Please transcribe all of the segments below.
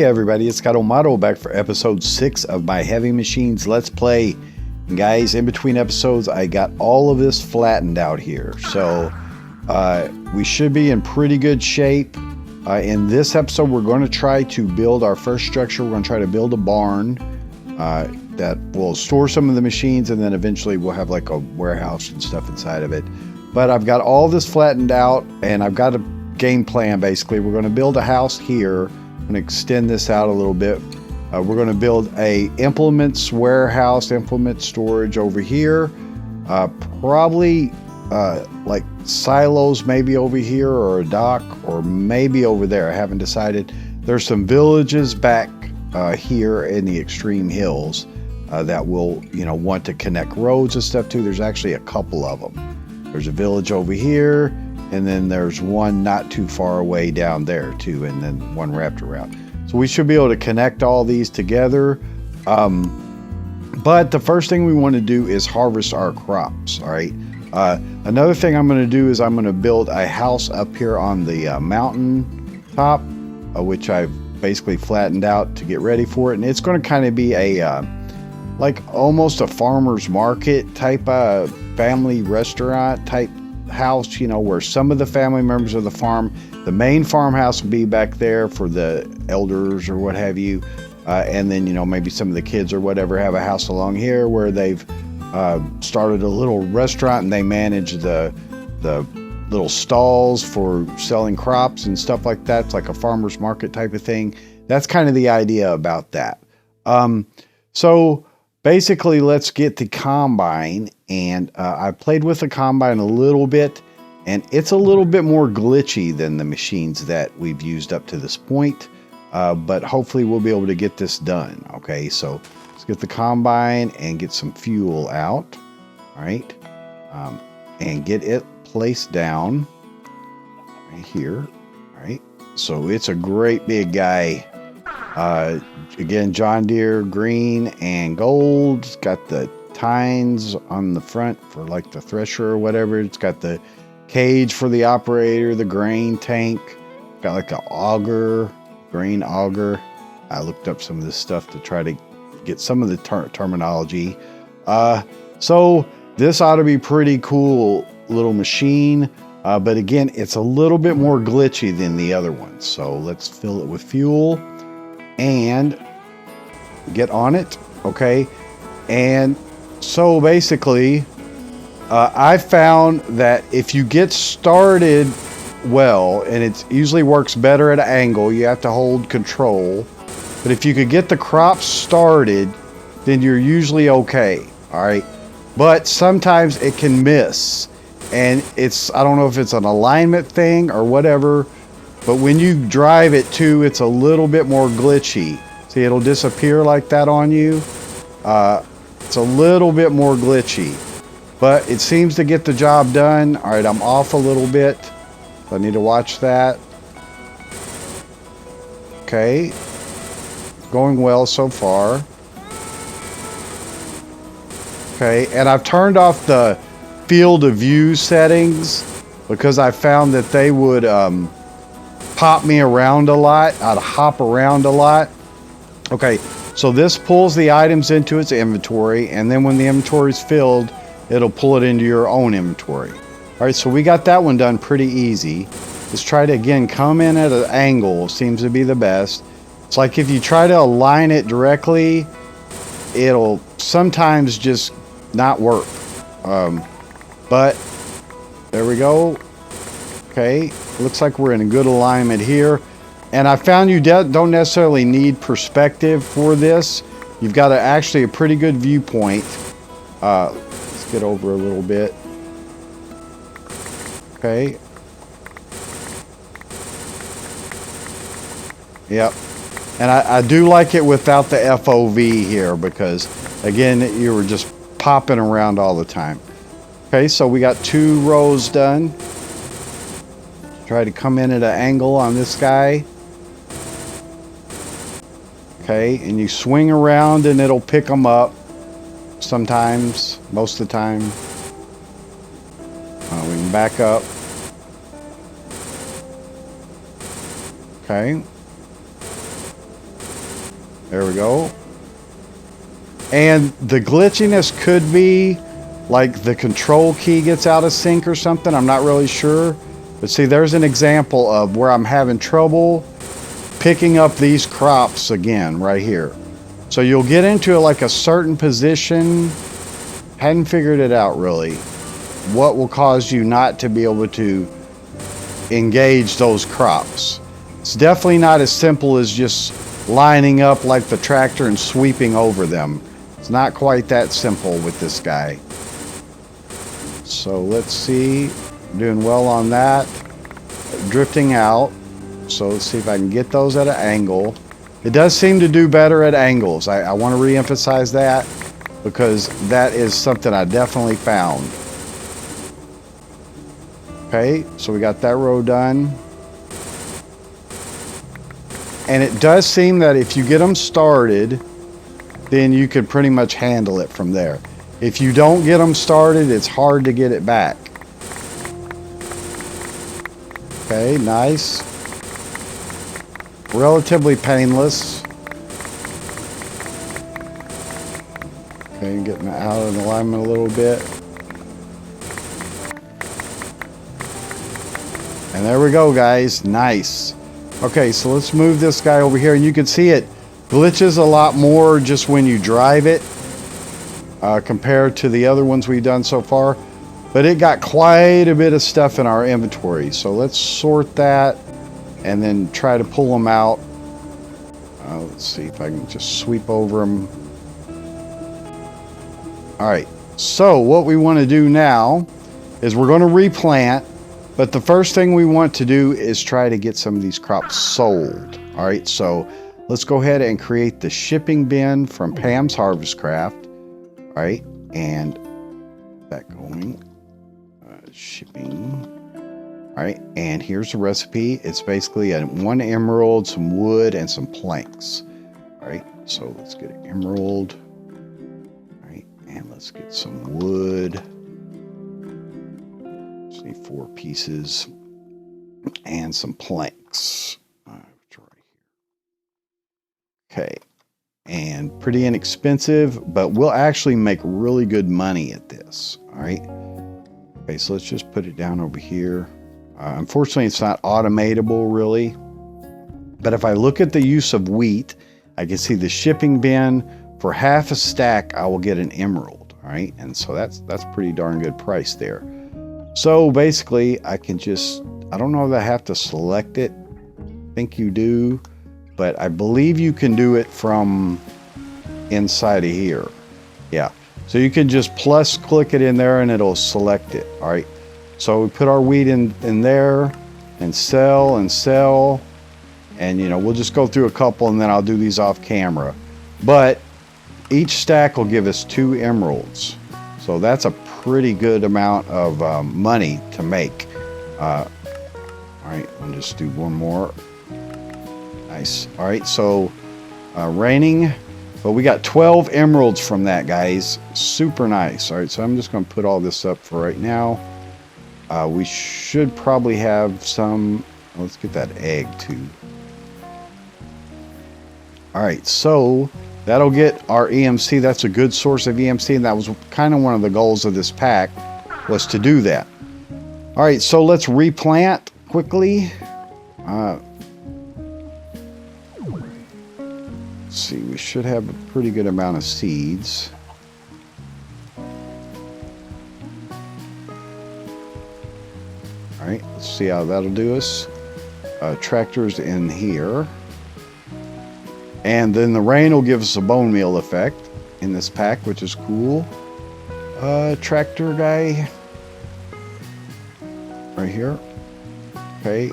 everybody, it's Scaffolding back for episode 6 of my Heavy Machines Let's Play. And guys, in between episodes, I got all of this flattened out here. So we should be in pretty good shape. In this episode, we're going to try to build our first structure. We're going to try to build a barn that will store some of the machines, and then eventually we'll have like a warehouse and stuff inside of it. But I've got all this flattened out, and I've got a game plan basically. We're going to build a house here. I'm going to extend this out a little bit. We're going to build a implements warehouse, implement storage over here. Probably like silos maybe over here, or a dock, or maybe over there. I haven't decided. There's some villages back here in the extreme hills that will, want to connect roads and stuff too. There's actually a couple of them. There's a village over here, and then there's one not too far away down there too, and then one wrapped around. So we should be able to connect all these together. But the first thing we want to do is harvest our crops, all right? Another thing I'm going to do is I'm going to build a house up here on the mountain top, which I've basically flattened out to get ready for it. And it's going to kind of be a, like almost a farmer's market type of family restaurant type house, where some of the family members of the farm, the main farmhouse will be back there for the elders or what have you, and then maybe some of the kids or whatever have a house along here where they've started a little restaurant, and they manage the little stalls for selling crops and stuff like that. It's like a farmer's market type of thing. That's kind of the idea about that. So basically, let's get the combine. And I played with the combine a little bit, and it's a little bit more glitchy than the machines that we've used up to this point. But hopefully we'll be able to get this done. Okay, so let's get the combine and get some fuel out. All right, and get it placed down right here. All right, so it's a great big guy. Again, John Deere green and gold. It's got the tines on the front for like the thresher or whatever. It's got the cage for the operator, the grain tank. Got like an auger, grain auger. I looked up some of this stuff to try to get some of the terminology. So this ought to be pretty cool little machine. But again, it's a little bit more glitchy than the other ones. So let's fill it with fuel and get on it. Okay. And so basically, I found that if you get started well, and it usually works better at an angle, you have to hold control. But if you could get the crops started, then you're usually okay. All right. But sometimes it can miss. And I don't know if it's an alignment thing or whatever, but when you drive it too, it's a little bit more glitchy. See, it'll disappear like that on you. It's a little bit more glitchy, but it seems to get the job done. All right, I'm off a little bit. I need to watch that. Okay, going well so far. Okay, and I've turned off the field of view settings because I found that they would pop me around a lot. I'd hop around a lot. Okay, so this pulls the items into its inventory, and then when the inventory is filled, it'll pull it into your own inventory. All right, so we got that one done pretty easy. Let's try to, again, come in at an angle. Seems to be the best. It's like if you try to align it directly, it'll sometimes just not work. But there we go. Okay, looks like we're in a good alignment here. And I found you don't necessarily need perspective for this. You've got actually a pretty good viewpoint. Let's get over a little bit. Okay. Yep. And I do like it without the FOV here because, again, you were just popping around all the time. Okay, so we got 2 rows done. Try to come in at an angle on this guy. Okay, and you swing around and it'll pick them up. Sometimes, most of the time. We can back up. Okay. There we go. And the glitchiness could be like the control key gets out of sync or something. I'm not really sure. But see, there's an example of where I'm having trouble picking up these crops again right here. So you'll get into like a certain position. Hadn't figured it out really. What will cause you not to be able to engage those crops? It's definitely not as simple as just lining up like the tractor and sweeping over them. It's not quite that simple with this guy. So let's see. Doing well on that. Drifting out. So let's see if I can get those at an angle. It does seem to do better at angles. I want to re-emphasize that because that is something I definitely found. Okay, so we got that row done. And it does seem that if you get them started, then you could pretty much handle it from there. If you don't get them started, it's hard to get it back. Okay, nice. Relatively painless. Okay, getting out of alignment a little bit. And there we go, guys. Nice. Okay, so let's move this guy over here, and you can see it glitches a lot more just when you drive it compared to the other ones we've done so far. But it got quite a bit of stuff in our inventory. So let's sort that and then try to pull them out. Let's see if I can just sweep over them. All right, so what we want to do now is we're going to replant. But the first thing we want to do is try to get some of these crops sold. All right, so let's go ahead and create the shipping bin from Pam's Harvest Craft. All right, and that going, shipping. All right, and here's the recipe. It's basically 1 emerald, some wood, and some planks. All right, so let's get an emerald. All right, and let's get some wood. 4 pieces and some planks. Right here. Okay, and pretty inexpensive, but we'll actually make really good money at this. All right. Okay, so let's just put it down over here. Unfortunately, it's not automatable really, but if I look at the use of wheat, I can see the shipping bin for half a stack. I will get an emerald. All right, and so that's pretty darn good price there. So basically, I can just, I don't know if I have to select it. I think you do, but I believe you can do it from inside of here. Yeah, so you can just plus click it in there and it'll select it. All right, so we put our wheat in there and sell, and you know, we'll just go through a couple and then I'll do these off camera. But each stack will give us 2 emeralds. So that's a pretty good amount of money to make. All right, I'll just do one more. Nice. All right, so raining, but we got 12 emeralds from that, guys. Super nice. All right, so I'm just going to put all this up for right now. We should probably have some. Let's get that egg too. All right, so that'll get our EMC. That's a good source of EMC, and that was kind of one of the goals of this pack, was to do that. All right, so let's replant quickly. Let's see, we should have a pretty good amount of seeds. All right, let's see how that'll do us. Tractors in here. And then the rain will give us a bone meal effect in this pack, which is cool. Tractor guy right here. Okay.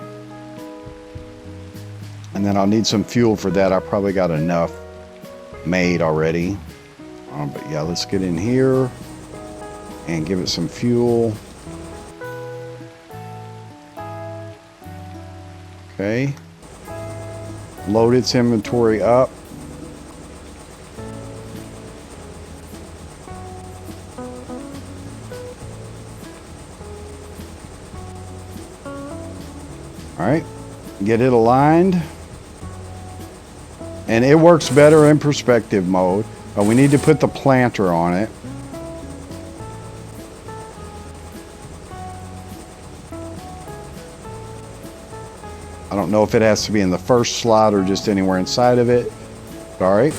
And then I'll need some fuel for that. I probably got enough made already. But yeah, let's get in here and give it some fuel. Okay. Load its inventory up. All right, get it aligned. And it works better in perspective mode. We need to put the planter on it. I don't know if it has to be in the first slot or just anywhere inside of it. All right,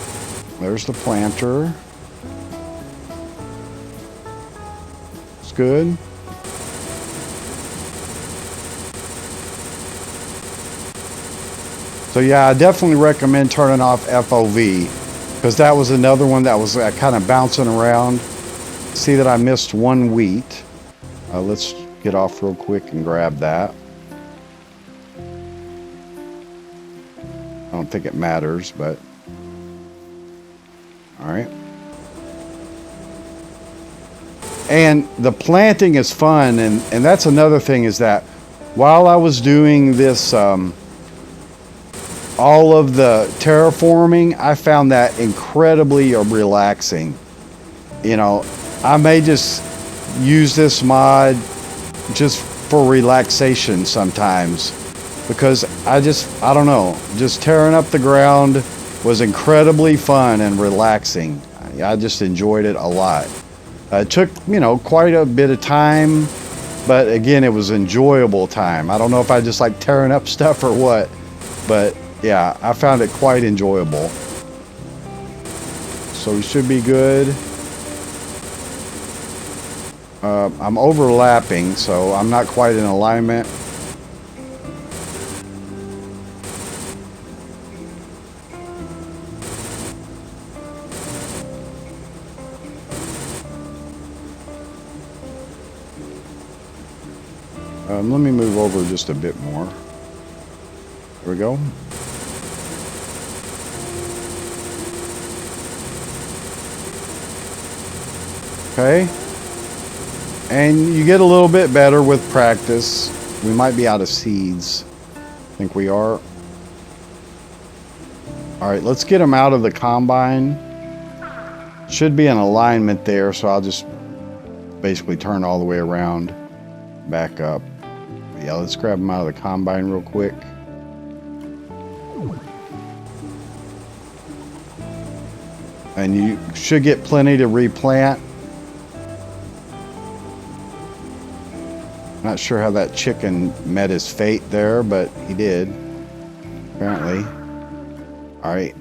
there's the planter. It's good. So yeah, I definitely recommend turning off FOV, because that was another one that was kind of bouncing around. See that I missed one wheat. Let's get off real quick and grab that. I don't think it matters, but all right. And the planting is fun, and that's another thing, is that while I was doing this, all of the terraforming, I found that incredibly relaxing. You know, I may just use this mod just for relaxation sometimes, because I don't know, just tearing up the ground was incredibly fun and relaxing. I just enjoyed it a lot. It took, you know, quite a bit of time, but again, it was enjoyable time. I don't know if I just like tearing up stuff or what, but yeah, I found it quite enjoyable. So we should be good. I'm overlapping, so I'm not quite in alignment. Let me move over just a bit more. There we go. Okay. And you get a little bit better with practice. We might be out of seeds. I think we are. All right, let's get them out of the combine. Should be an alignment there, so I'll just basically turn all the way around, back up. Yeah, let's grab them out of the combine real quick. And you should get plenty to replant. Not sure how that chicken met his fate there, but he did, apparently. All right.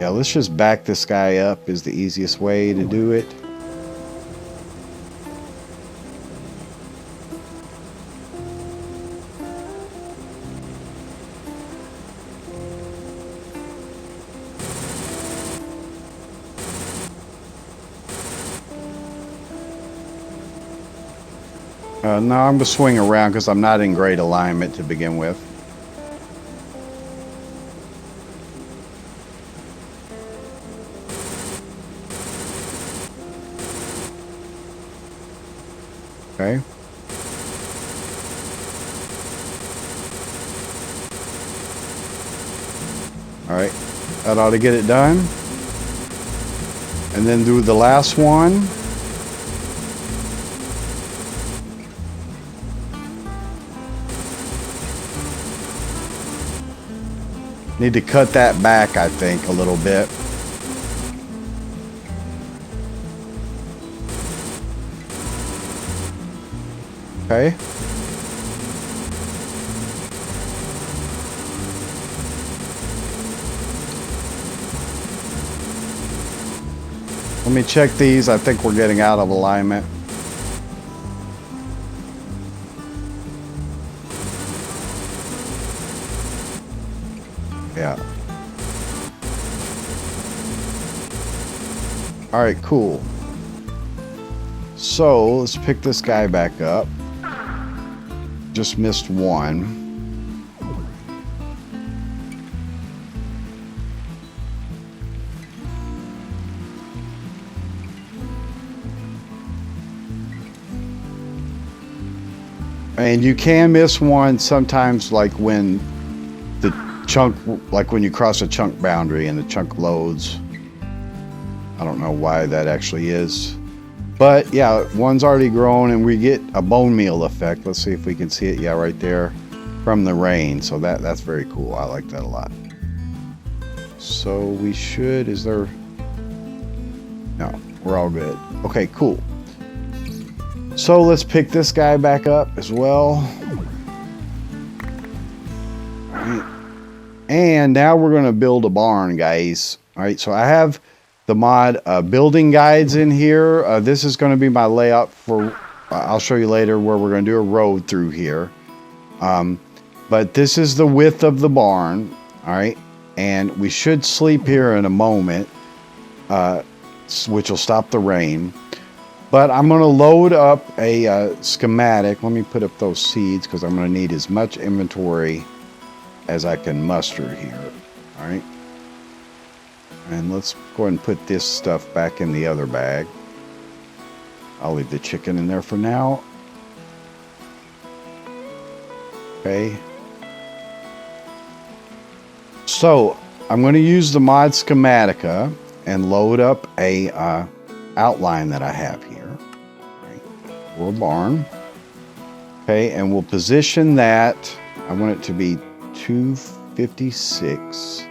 Yeah, let's just back this guy up is the easiest way to do it. Now I'm going to swing around because I'm not in great alignment to begin with. Okay. All right. That ought to get it done. And then do the last one. Need to cut that back, I think, a little bit. Okay. Let me check these. I think we're getting out of alignment. Yeah. All right, cool. So let's pick this guy back up. Just missed one. And you can miss one sometimes, like when the chunk, like when you cross a chunk boundary and the chunk loads. I don't know why that actually is. But yeah, one's already grown and we get a bone meal effect. Let's see if we can see it. Yeah, right there. from the rain. So that's very cool. I like that a lot. So we should, is there, no, we're all good. Okay, cool. So let's pick this guy back up as well. All right. And now we're going to build a barn, guys. All right, so I have the mod building guides in here. This is going to be my layout for, I'll show you later where we're going to do a road through here. But this is the width of the barn. All right, and we should sleep here in a moment, which will stop the rain. But I'm going to load up a schematic. Let me put up those seeds because I'm going to need as much inventory as I can muster here. All right. And let's go ahead and put this stuff back in the other bag. I'll leave the chicken in there for now. Okay. So I'm going to use the mod schematica and load up a outline that I have here. For a barn. Okay, and we'll position that. I want it to be 256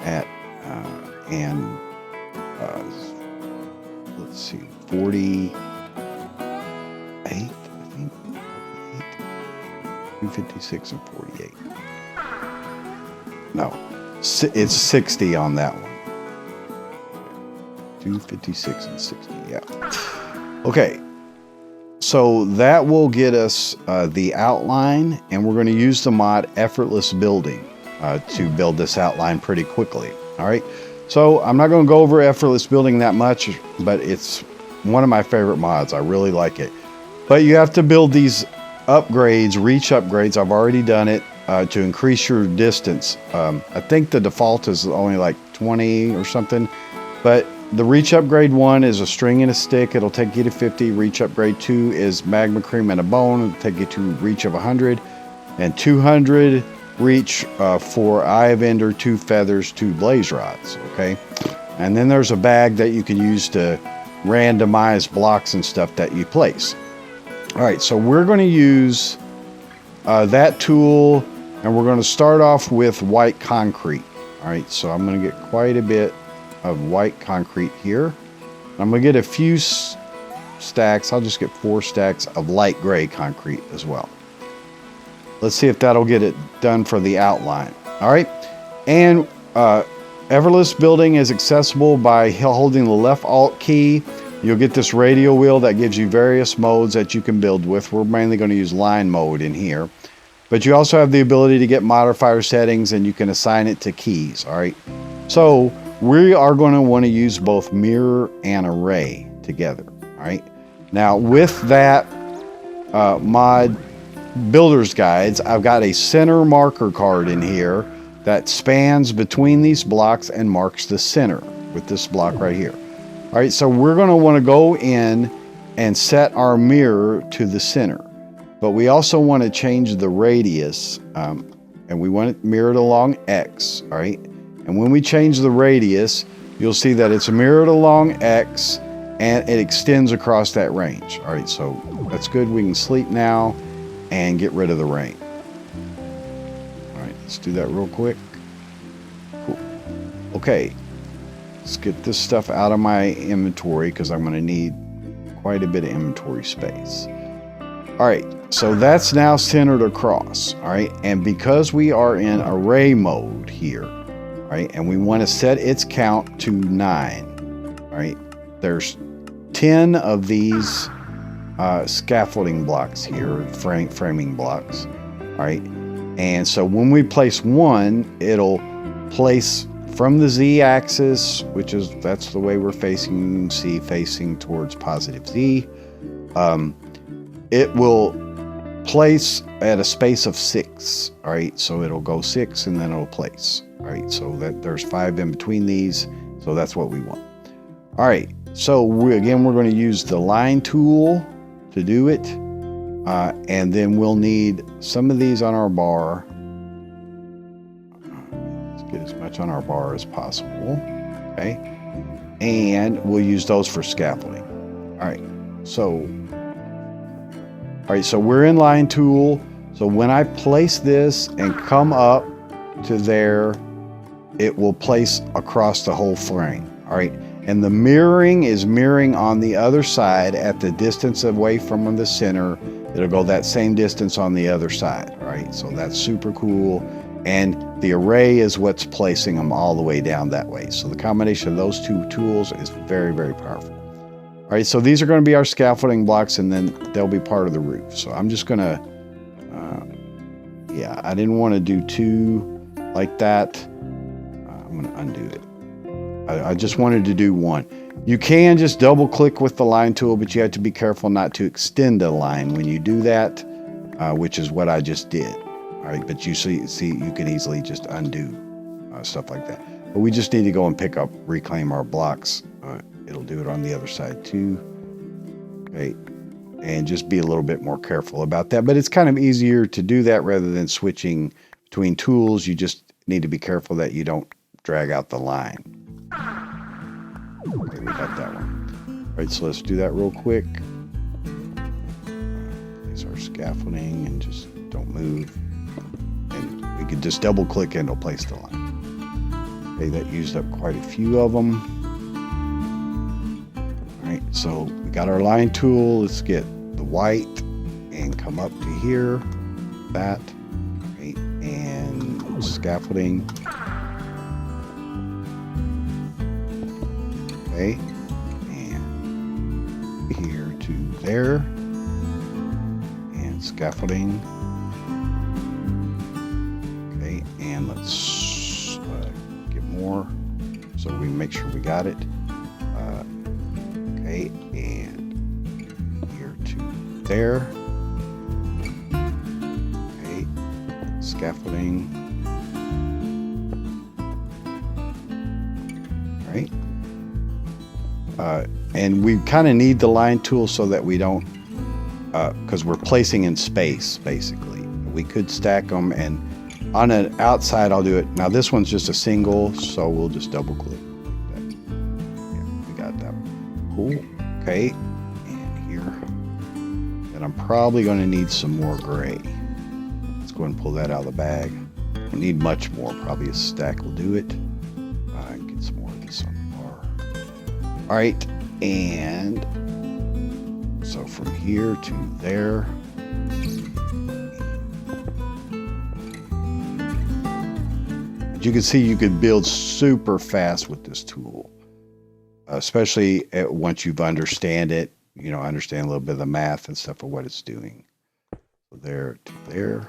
at let's see, 48, I think. 256 and 48. No, it's 60 on that one. 256 and 60, yeah. Okay. So that will get us the outline, and we're going to use the mod Effortless Building to build this outline pretty quickly. All right. So I'm not going to go over Effortless Building that much, but it's one of my favorite mods. I really like it. But you have to build these upgrades, reach upgrades. I've already done it to increase your distance. I think the default is only like 20 or something, but the reach upgrade 1 is a string and a stick. It'll take you to 50. Reach upgrade 2 is magma cream and a bone. It'll take you to reach of 100. And 200 reach for Eye of Ender, 2 feathers, 2 blaze rods. Okay. And then there's a bag that you can use to randomize blocks and stuff that you place. All right. So we're going to use that tool, and we're going to start off with white concrete. All right. So I'm going to get quite a bit of white concrete here. I'm going to get a few stacks. I'll just get 4 stacks of light gray concrete as well. Let's see if that'll get it done for the outline. All right. And Effortless Building is accessible by holding the left Alt key. You'll get this radio wheel that gives you various modes that you can build with. We're mainly going to use line mode in here. But you also have the ability to get modifier settings, and you can assign it to keys. All right. So we are going to want to use both mirror and array together. All right. Now with that mod builder's guides, I've got a center marker card in here that spans between these blocks and marks the center with this block right here. All right. So we're going to want to go in and set our mirror to the center, but we also want to change the radius, and we want it mirrored along X. All right. And when we change the radius, you'll see that it's mirrored along X and it extends across that range. All right, so that's good. We can sleep now and get rid of the rain. All right, let's do that real quick. Cool. Okay, let's get this stuff out of my inventory because I'm going to need quite a bit of inventory space. All right, so that's now centered across. All right, and because we are in array mode here, right, and we want to set its count to 9. All right, there's 10 of these scaffolding blocks here, framing blocks. All right, and so when we place 1, it'll place from the Z-axis, which is, that's the way we're facing. You can see facing towards positive Z. It will place at a space of 6. All right, so it'll go 6 and then it'll place. All right, so that there's 5 in between these, so that's what we want. All right, so we're going to use the line tool to do it, and then we'll need some of these on our bar. Let's get as much on our bar as possible. Okay, and we'll use those for scaffolding. All right, so we're in line tool. So when I place this and come up to there, it will place across the whole frame. All right. And the mirroring is mirroring on the other side at the distance away from the center. It'll go that same distance on the other side. All right. So that's super cool. And the array is what's placing them all the way down that way. So the combination of those two tools is very, very powerful. All right, so these are going to be our scaffolding blocks, and then they'll be part of the roof. So I'm just going to, yeah, I didn't want to do two like that. I'm going to undo it. I just wanted to do one. You can just double click with the line tool, but you have to be careful not to extend a line when you do that, which is what I just did. All right, but you see, you can easily just undo stuff like that. But we just need to go and pick up, reclaim our blocks. It'll do it on the other side too. Okay, and just be a little bit more careful about that. But it's kind of easier to do that rather than switching between tools. You just need to be careful that you don't drag out the line. Okay, we got that one. All right, so let's do that real quick. Place our scaffolding and just don't move. And we can just double click and it'll place the line. Okay, that used up quite a few of them. All right, so we got our line tool. Let's get the white and come up to here. That, right, and scaffolding. Okay, and here to there, and scaffolding. Okay, and let's get more so we make sure we got it. Okay, and here to there. Okay, scaffolding. All right. And we kind of need the line tool so that we don't, because we're placing in space, basically. We could stack them, and on an outside, I'll do it. Now, this one's just a single, so we'll just double click. Yeah, we got that one. Cool. Okay, and here. And I'm probably going to need some more gray. Let's go ahead and pull that out of the bag. Don't need much more. Probably a stack will do it. Get some more of this on the bar. All right, and so from here to there. As you can see, you could build super fast with this tool, especially once you've understand it, understand a little bit of the math and stuff of what it's doing. So there to there.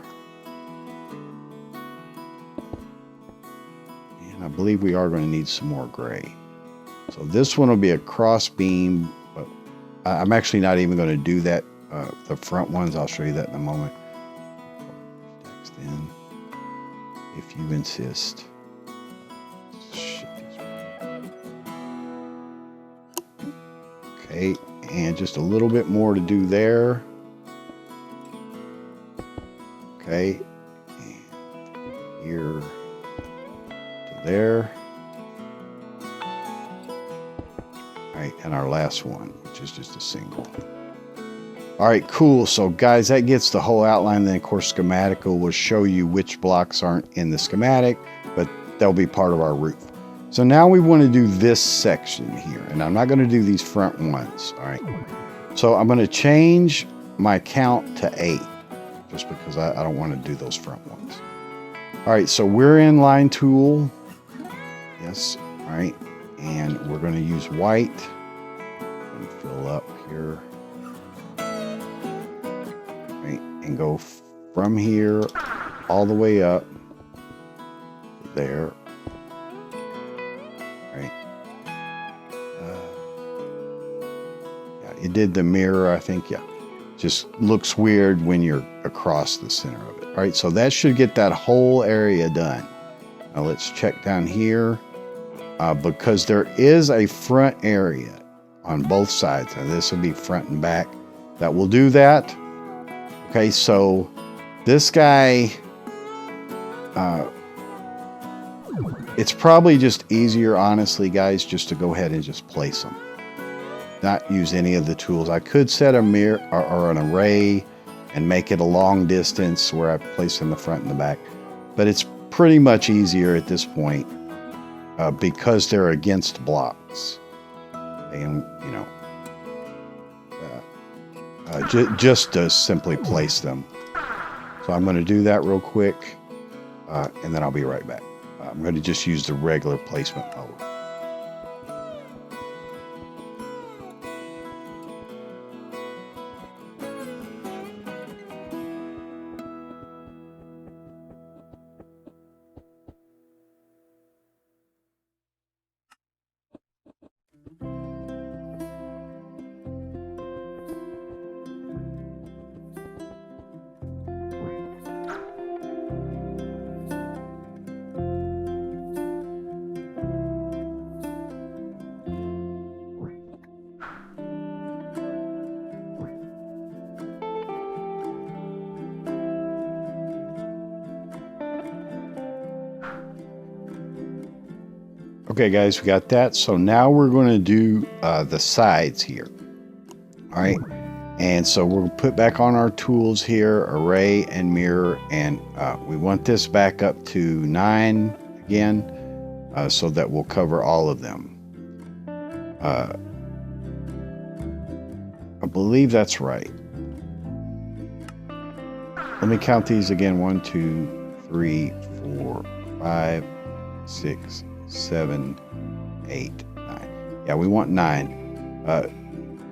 And I believe we are going to need some more gray. So this one will be a cross beam, but I'm actually not even going to do that. The front ones, I'll show you that in a moment. Text in, if you insist. Okay, and just a little bit more to do there. Okay, and here to there. Right, and our last one, which is just a single. All right, cool. So guys, that gets the whole outline. Then of course, schematical will show you which blocks aren't in the schematic, but they'll be part of our roof. So now we want to do this section here, and I'm not going to do these front ones. All right. So I'm going to change my count to 8, just because I don't want to do those front ones. All right, so we're in line tool. Yes. All right. And we're going to use white and fill up here, right, and go from here all the way up there, right. Yeah, it did the mirror, I think. Yeah, just looks weird when you're across the center of it. All right, so that should get that whole area done. Now let's check down here. Because there is a front area on both sides, and this will be front and back, that will do that. Okay, so this guy, it's probably just easier, honestly, guys, just to go ahead and just place them. Not use any of the tools. I could set a mirror or an array and make it a long distance where I place in the front and the back. But it's pretty much easier at this point because they're against blocks. And, you know, just to simply place them. So I'm going to do that real quick, and then I'll be right back. I'm going to just use the regular placement mode. Okay guys, we got that. So now we're going to do the sides here. All right. And so we'll put back on our tools here, array and mirror. And we want this back up to 9 again, so that we'll cover all of them. I believe that's right. Let me count these again. 1, 2, 3, 4, 5, 6, 7, 8, 9. Yeah, we want 9.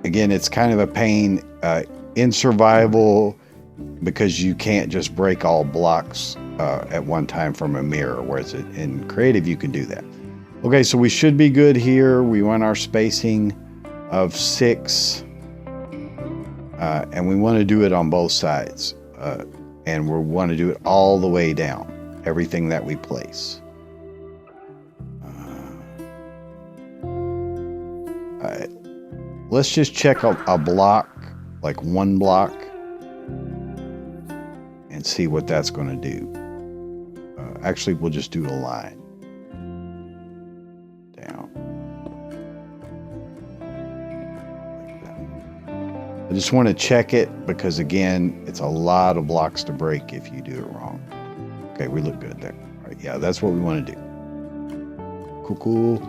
Again, it's kind of a pain in survival because you can't just break all blocks at one time from a mirror, whereas in creative you can do that. Okay, so we should be good here. We want our spacing of 6, and we want to do it on both sides, and we want to do it all the way down, everything that we place. Let's just check a block, like one block, and see what that's going to do. Actually, we'll just do a line down. Like that. I just want to check it because, again, it's a lot of blocks to break if you do it wrong. Okay, we look good there. All right, yeah, that's what we want to do. Cool, cool.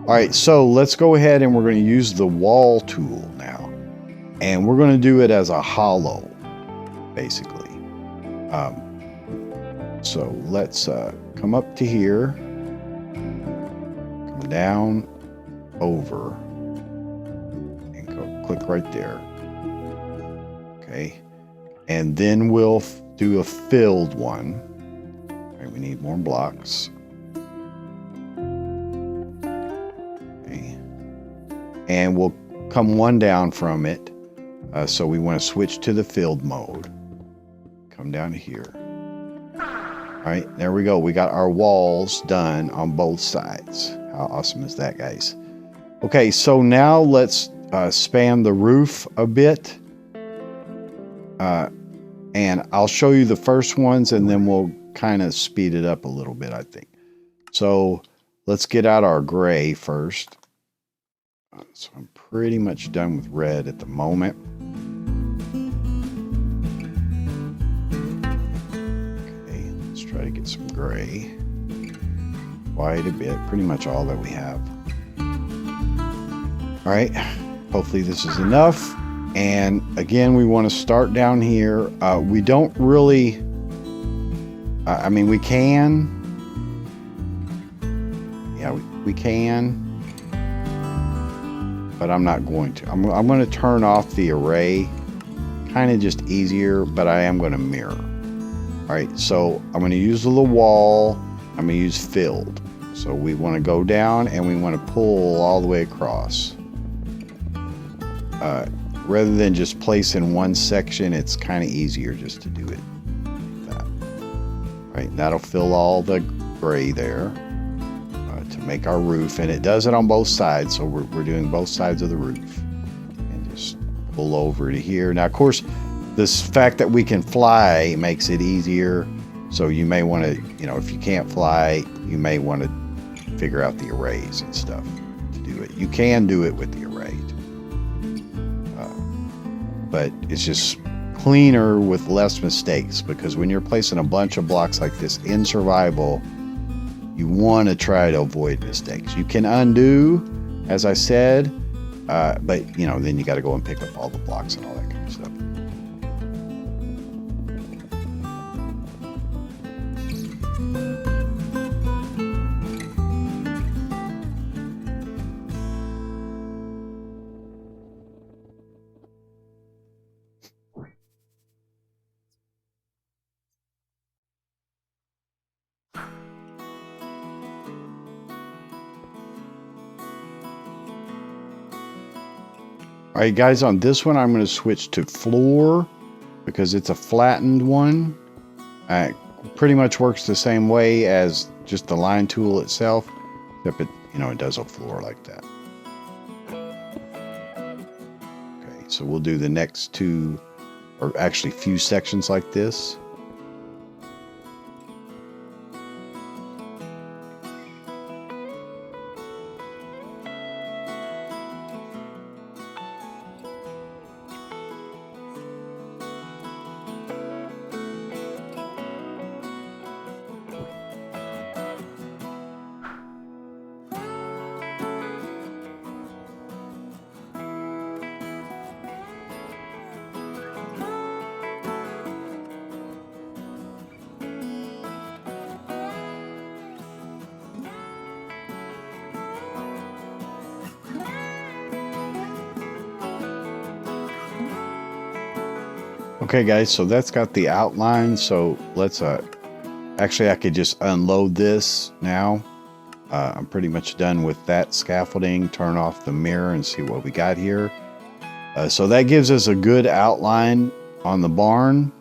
All right, so let's go ahead and we're going to use the wall tool now. And we're going to do it as a hollow, basically. So let's come up to here, come down, over, and go click right there. Okay, and then we'll do a filled one. All right, we need more blocks. And we'll come one down from it. So we want to switch to the filled mode. Come down to here. All right, there we go. We got our walls done on both sides. How awesome is that, guys? Okay, so now let's span the roof a bit. And I'll show you the first ones and then we'll kind of speed it up a little bit, I think. So let's get out our gray first. So I'm pretty much done with red at the moment. Okay, let's try to get some gray. Quite a bit, pretty much all that we have. All right, hopefully this is enough. And again, we want to start down here. We don't really, I mean, we can. Yeah, we can. But I'm not going to. I'm going to turn off the array, kind of just easier, but I am going to mirror. All right, so I'm going to use the wall. I'm going to use filled. So we want to go down and we want to pull all the way across. Rather than just place in one section, it's kind of easier just to do it like that. All right, that'll fill all the gray there. To make our roof, and it does it on both sides, so we're doing both sides of the roof. And just pull over to here. Now, of course, this fact that we can fly makes it easier, so you may want to, you know, if you can't fly, you may want to figure out the arrays and stuff to do it. You can do it with the array, but it's just cleaner with less mistakes, because when you're placing a bunch of blocks like this in survival, you want to try to avoid mistakes. You can undo, as I said, but you know, then you got to go and pick up all the blocks and all that kind of stuff. All right, guys, on this one, I'm going to switch to floor because it's a flattened one. Pretty much works the same way as just the line tool itself, except it does a floor like that. Okay, so we'll do the next two, or actually few sections like this. Okay, guys, so that's got the outline. So let's actually, I could just unload this now. I'm pretty much done with that scaffolding. Turn off the mirror and see what we got here. So that gives us a good outline on the barn.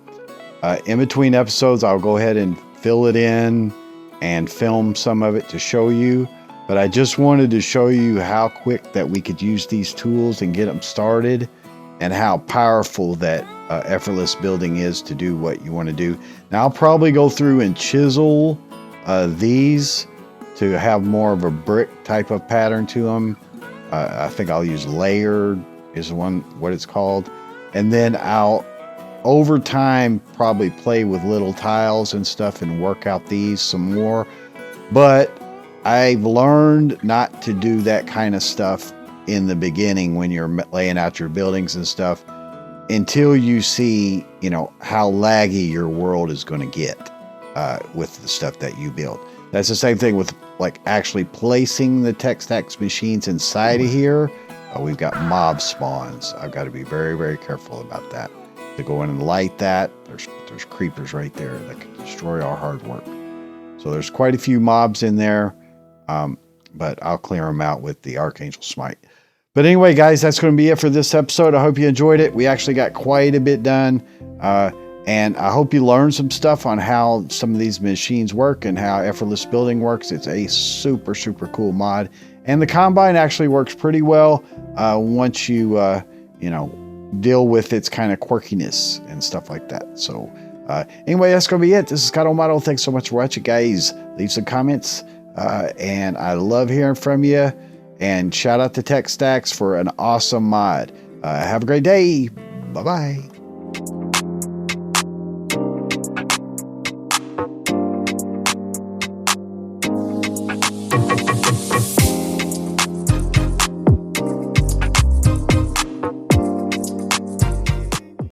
In between episodes, I'll go ahead and fill it in and film some of it to show you. But I just wanted to show you how quick that we could use these tools and get them started, and how powerful that effortless building is to do what you want to do. Now I'll probably go through and chisel these to have more of a brick type of pattern to them. I think I'll use layered is what it's called. And then I'll, over time, probably play with little tiles and stuff and work out these some more. But I've learned not to do that kind of stuff in the beginning when you're laying out your buildings and stuff, until you see, how laggy your world is going to get with the stuff that you build. That's the same thing with like actually placing the Techstack machines inside of here. We've got mob spawns. I've got to be very, very careful about that. To go in and light that, there's creepers right there that can destroy our hard work. So there's quite a few mobs in there, but I'll clear them out with the Archangel Smite. But anyway, guys, that's going to be it for this episode. I hope you enjoyed it. We actually got quite a bit done. And I hope you learned some stuff on how some of these machines work and how effortless building works. It's a super, super cool mod. And the Combine actually works pretty well once you, deal with its kind of quirkiness and stuff like that. So anyway, that's going to be it. This is Scott O'Model. Thanks so much for watching, guys. Leave some comments. And I love hearing from you. And shout out to Techstack for an awesome mod. Have a great day. Bye-bye.